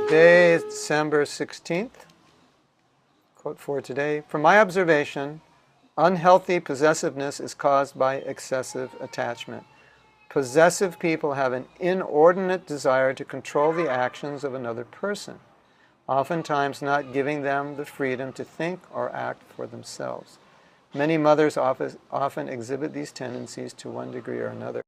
Today is December 16th. Quote for today: from my observation, unhealthy possessiveness is caused by excessive attachment. Possessive people have an inordinate desire to control the actions of another person, oftentimes not giving them the freedom to think or act for themselves. Many mothers often exhibit these tendencies to one degree or another.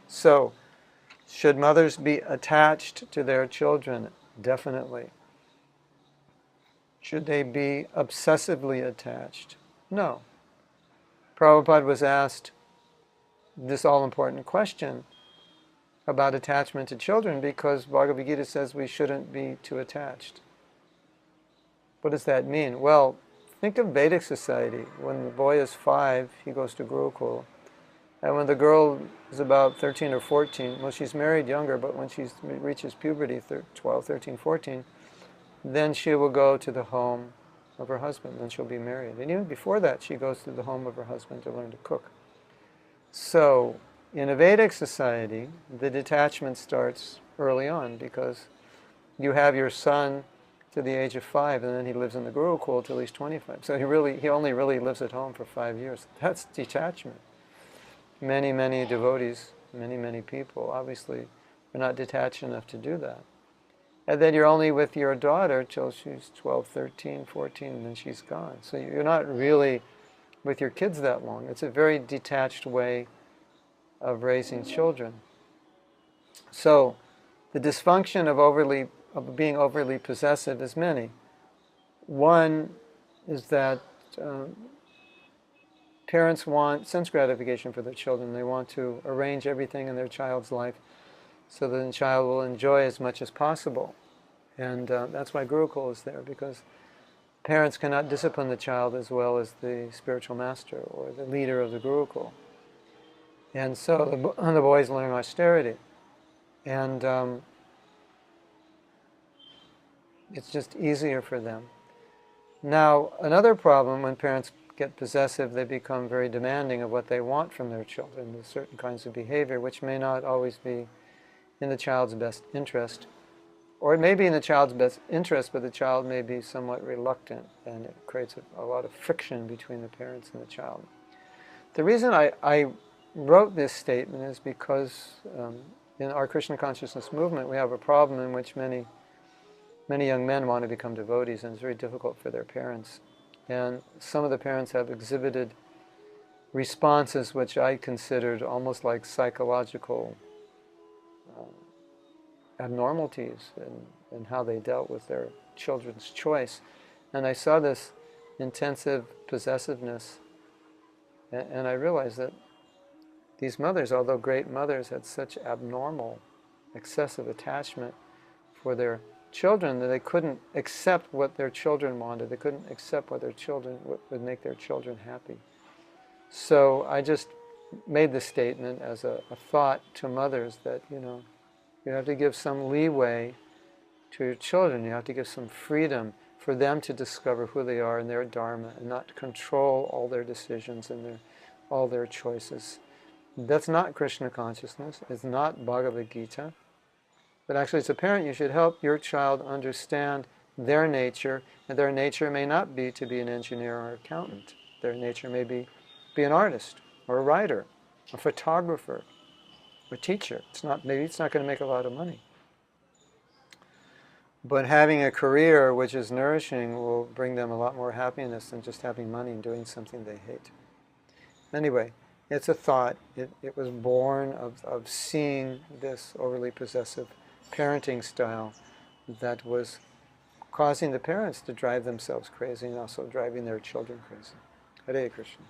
So, should mothers be attached to their children? Definitely. Should they be obsessively attached? No. Prabhupada was asked this all-important question about attachment to children because Bhagavad Gita says we shouldn't be too attached. What does that mean? Well, think of Vedic society. When the boy is 5, he goes to Gurukul. And when the girl is about 13 or 14, well, she's married younger, but when she reaches puberty, 12, 13, 14, then she will go to the home of her husband, and she'll be married. And even before that, she goes to the home of her husband to learn to cook. So, in a Vedic society, the detachment starts early on because you have your son to the age of 5, and then he lives in the Gurukul till he's 25. So he only really lives at home for 5 years. That's detachment. Many, many devotees, many people, obviously, are not detached enough to do that. And then you're only with your daughter till she's 12, 13, 14, and then she's gone. So you're not really with your kids that long. It's a very detached way of raising children. So the dysfunction of being overly possessive is many. One is that parents want sense gratification for their children. They want to arrange everything in their child's life so that the child will enjoy as much as possible. And that's why Gurukul is there, because parents cannot discipline the child as well as the spiritual master or the leader of the Gurukul. And so the boys learn austerity. And it's just easier for them. Now, another problem when parents get possessive, they become very demanding of what they want from their children. There's certain kinds of behavior which may not always be in the child's best interest. Or it may be in the child's best interest, but the child may be somewhat reluctant, and it creates a lot of friction between the parents and the child. The reason I wrote this statement is because in our Krishna consciousness movement we have a problem in which many young men want to become devotees, and it's very difficult for their parents. And some of the parents have exhibited responses which I considered almost like psychological abnormalities in how they dealt with their children's choice. And I saw this intensive possessiveness, and I realized that these mothers, although great mothers, had such abnormal, excessive attachment for their children that they couldn't accept what their children wanted. They couldn't accept what would make their children happy. So I just made this statement as a thought to mothers that, you have to give some leeway to your children. You have to give some freedom for them to discover who they are in their dharma and not control all their decisions and all their choices. That's not Krishna consciousness. It's not Bhagavad Gita. But actually, as a parent, you should help your child understand their nature, and their nature may not be to be an engineer or accountant. Their nature may be an artist, or a writer, a photographer, a teacher. Maybe it's not going to make a lot of money. But having a career which is nourishing will bring them a lot more happiness than just having money and doing something they hate. Anyway, it's a thought. It was born of seeing this overly possessive parenting style that was causing the parents to drive themselves crazy and also driving their children crazy. Hare Krishna.